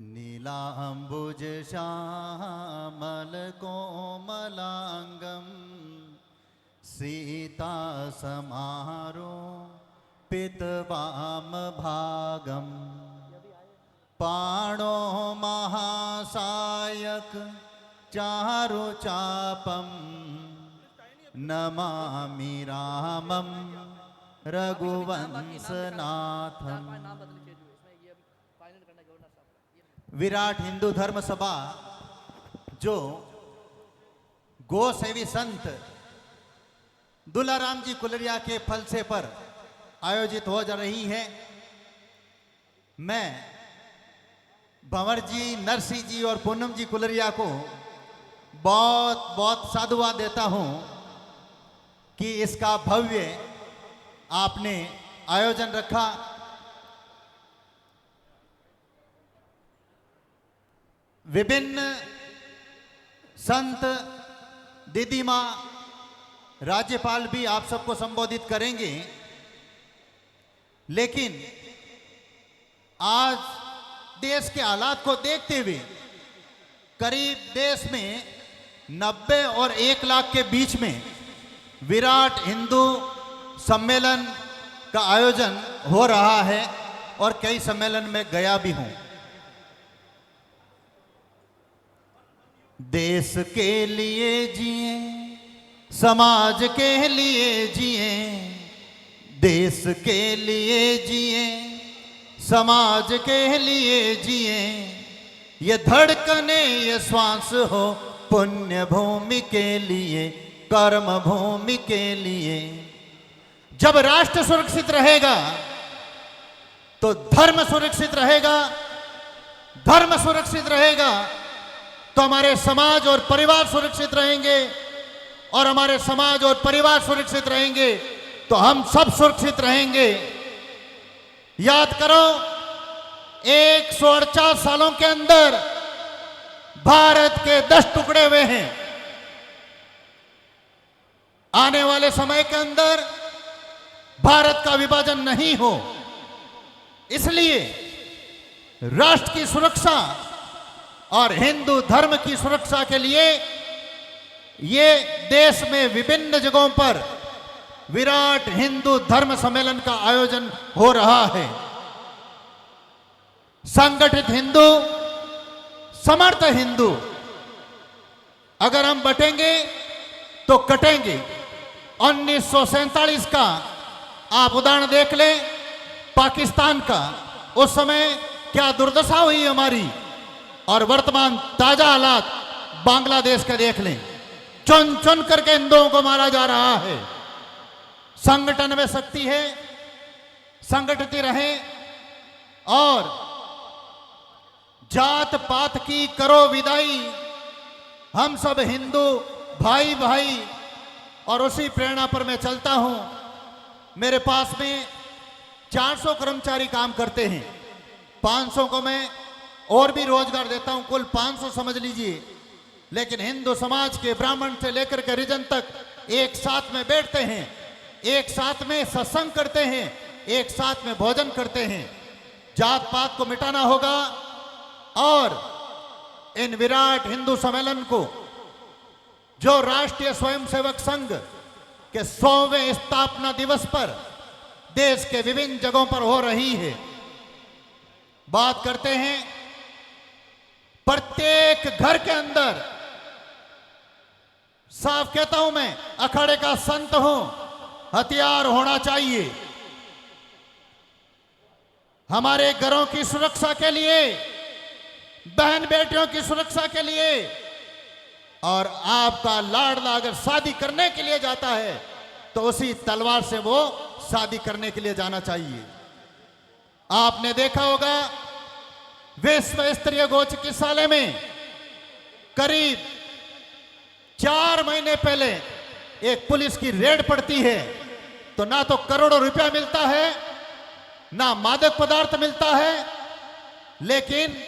नीलाम्बुज श्यामल कोमलांगम सीता समारो पितवाम भागम पाणो महासायक चारु चापम नमामि रामम रघुवंशनाथम। विराट हिंदू धर्म सभा जो गो सेवी संत दुलाराम जी कुलरिया के फलसे पर आयोजित हो जा रही है। मैं भंवर जी, नरसिंह जी और पूनम जी कुलरिया को बहुत बहुत साधुवाद देता हूं कि इसका भव्य आपने आयोजन रखा। विभिन्न संत, दीदी माँ, राज्यपाल भी आप सबको संबोधित करेंगे, लेकिन आज देश के हालात को देखते हुए करीब देश में 90 और 1 लाख के बीच में विराट हिंदू सम्मेलन का आयोजन हो रहा है और कई सम्मेलन में गया भी हूं। देश के लिए जिए, समाज के लिए जिए, देश के लिए जिए, समाज के लिए जिए, ये धड़कने ये श्वास हो पुण्य भूमि के लिए, कर्म भूमि के लिए। जब राष्ट्र सुरक्षित रहेगा तो धर्म सुरक्षित रहेगा, धर्म सुरक्षित रहेगा तो हमारे समाज और परिवार सुरक्षित रहेंगे, और हमारे समाज और परिवार सुरक्षित रहेंगे तो हम सब सुरक्षित रहेंगे। याद करो, 148 सालों के अंदर भारत के 10 टुकड़े हुए हैं। आने वाले समय के अंदर भारत का विभाजन नहीं हो, इसलिए राष्ट्र की सुरक्षा और हिंदू धर्म की सुरक्षा के लिए ये देश में विभिन्न जगहों पर विराट हिंदू धर्म सम्मेलन का आयोजन हो रहा है। संगठित हिंदू, समर्थ हिंदू, अगर हम बटेंगे तो कटेंगे। 1947 का आप उदाहरण देख लें, पाकिस्तान का, उस समय क्या दुर्दशा हुई हमारी, और वर्तमान ताजा हालात बांग्लादेश का देख लें। चुन चुन करके हिंदुओं को मारा जा रहा है। संगठन में शक्ति है, संगठित रहें और जात पात की करो विदाई। हम सब हिंदू भाई भाई, और उसी प्रेरणा पर मैं चलता हूं। मेरे पास में 400 कर्मचारी काम करते हैं, 500 को मैं और भी रोजगार देता हूं, कुल 500 समझ लीजिए। लेकिन हिंदू समाज के ब्राह्मण से लेकर के हरिजन तक एक साथ में बैठते हैं, एक साथ में सत्संग करते हैं, एक साथ में भोजन करते हैं। जात पात को मिटाना होगा और इन विराट हिंदू सम्मेलन को, जो राष्ट्रीय स्वयंसेवक संघ के 100वें स्थापना दिवस पर देश के विभिन्न जगहों पर हो रही है, बात करते हैं प्रत्येक घर के अंदर। साफ कहता हूं मैं, अखाड़े का संत हूं, हथियार होना चाहिए हमारे घरों की सुरक्षा के लिए, बहन बेटियों की सुरक्षा के लिए। और आपका लाडला अगर शादी करने के लिए जाता है तो उसी तलवार से वो शादी करने के लिए जाना चाहिए। आपने देखा होगा, विश्व स्तरीय गौ चिकित्सालय में करीब 4 महीने पहले एक पुलिस की रेड पड़ती है, तो ना तो करोड़ों रुपया मिलता है, ना मादक पदार्थ मिलता है, लेकिन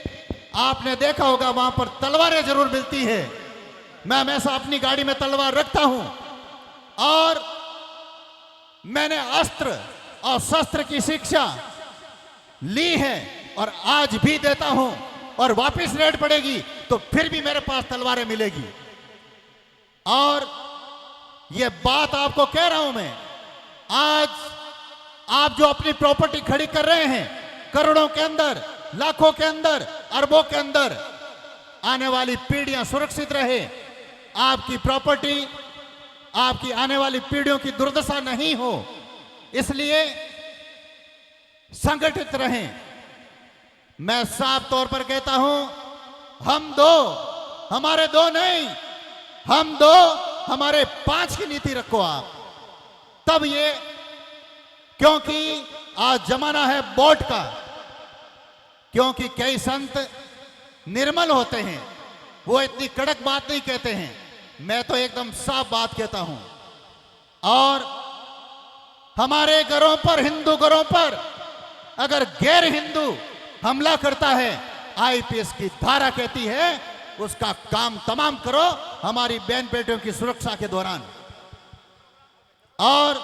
आपने देखा होगा वहां पर तलवारें जरूर मिलती है। मैं हमेशा अपनी गाड़ी में तलवार रखता हूं और मैंने अस्त्र और शस्त्र की शिक्षा ली है और आज भी देता हूं। और वापस रेड पड़ेगी तो फिर भी मेरे पास तलवारें मिलेगी। और यह बात आपको कह रहा हूं मैं, आज आप जो अपनी प्रॉपर्टी खड़ी कर रहे हैं, करोड़ों के अंदर, लाखों के अंदर, अरबों के अंदर, आने वाली पीढ़ियां सुरक्षित रहे, आपकी प्रॉपर्टी, आपकी आने वाली पीढ़ियों की दुर्दशा नहीं हो, इसलिए संगठित रहें। मैं साफ तौर पर कहता हूं, हम दो, हमारे दो नहीं, हम दो, हमारे 5 की नीति रखो आप, तब ये, क्योंकि आज जमाना है वोट का, क्योंकि कई संत निर्मल होते हैं, वो इतनी कड़क बात नहीं कहते हैं, मैं तो एकदम साफ बात कहता हूं। और हमारे घरों पर, हिंदू घरों पर अगर गैर हिंदू हमला करता है, आईपीएस की धारा कहती है उसका काम तमाम करो हमारी बहन बेटियों की सुरक्षा के दौरान। और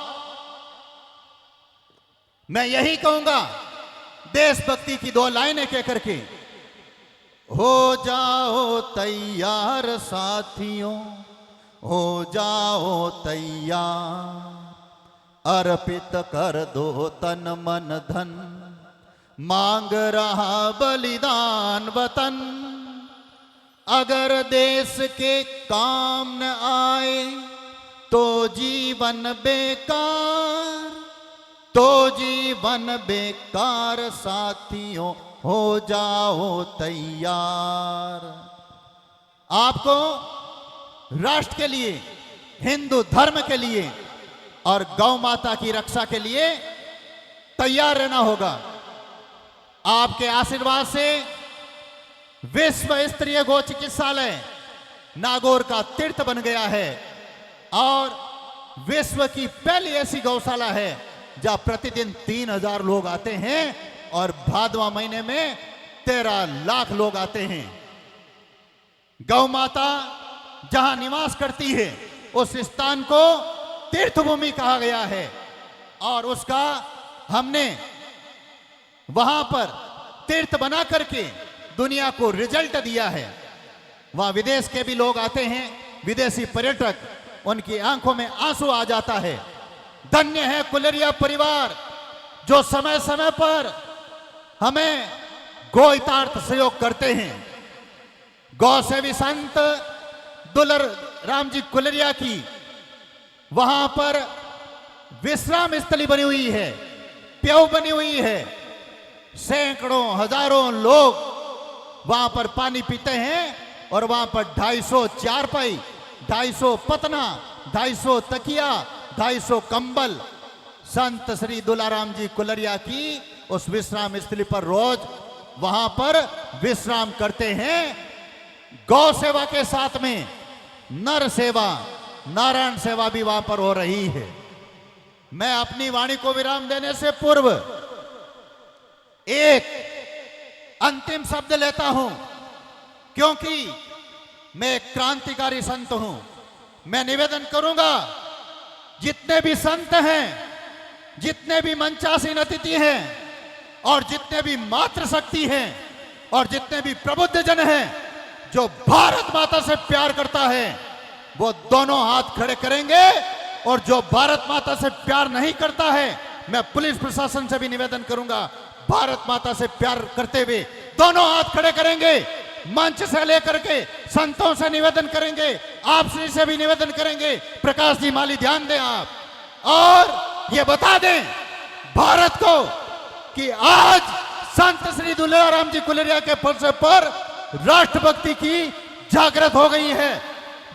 मैं यही कहूंगा, देशभक्ति की 2 लाइनें कह करके, हो जाओ तैयार साथियों, हो जाओ तैयार, अर्पित कर दो तन मन धन, मांग रहा बलिदान वतन, अगर देश के काम न आए तो जीवन बेकार, तो जीवन बेकार, साथियों हो जाओ तैयार। आपको राष्ट्र के लिए, हिंदू धर्म के लिए और गौ माता की रक्षा के लिए तैयार रहना होगा। आपके आशीर्वाद से विश्व स्तरीय गौ चिकित्सालय नागौर का तीर्थ बन गया है और विश्व की पहली ऐसी गौशाला है जहां प्रतिदिन 3000 लोग आते हैं और भादवा महीने में 13 लाख लोग आते हैं। गौ माता जहां निवास करती है उस स्थान को तीर्थभूमि कहा गया है और उसका हमने वहां पर तीर्थ बना करके दुनिया को रिजल्ट दिया है। वहां विदेश के भी लोग आते हैं, विदेशी पर्यटक, उनकी आंखों में आंसू आ जाता है। धन्य है कुलरिया परिवार जो समय समय पर हमें गोहितार्थ सहयोग करते हैं। गौ सेवी संत दुलर राम जी कुलरिया की वहां पर विश्राम स्थली बनी हुई है, प्याऊ बनी हुई है। सैकड़ों हजारों लोग वहां पर पानी पीते हैं और वहां पर 250 चारपाई, 250 पतना, 250 तकिया, 250 कंबल संत श्री दुलाराम जी कुलरिया की उस विश्राम स्थली पर रोज वहां पर विश्राम करते हैं। गौ सेवा के साथ में नर सेवा, नारायण सेवा भी वहां पर हो रही है। मैं अपनी वाणी को विराम देने से पूर्व एक अंतिम शब्द लेता हूं, क्योंकि मैं एक क्रांतिकारी संत हूं। मैं निवेदन करूंगा, जितने भी संत हैं, जितने भी मंचासीन अतिथि हैं और जितने भी मातृशक्ति हैं और जितने भी प्रबुद्ध जन हैं जो भारत माता से प्यार करता है वो दोनों हाथ खड़े करेंगे, और जो भारत माता से प्यार नहीं करता है मैं पुलिस प्रशासन से भी निवेदन करूंगा, भारत माता से प्यार करते हुए दोनों हाथ खड़े करेंगे। मंच से लेकर के संतों से निवेदन करेंगे, आपसे से भी निवेदन करेंगे। प्रकाश जी माली ध्यान दें आप, और ये बता दें भारत को कि आज संत श्री दुलाराम जी कुलरिया के फलसफे पर राष्ट्रभक्ति की जागृत हो गई है।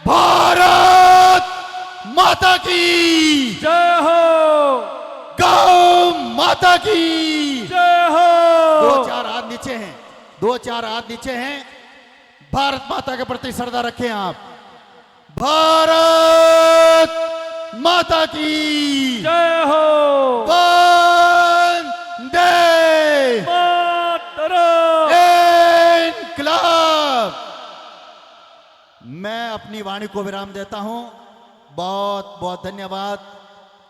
भारत माता की जय हो, गौ माता की जय हो। 2-4 हाथ नीचे हैं, 2-4 हाथ नीचे हैं। भारत माता के प्रति श्रद्धा रखें आप। भारत माता की जय हो, वंदे मातरम। इनकलाब। मैं अपनी वाणी को विराम देता हूं। बहुत बहुत धन्यवाद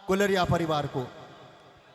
कुलरिया परिवार को।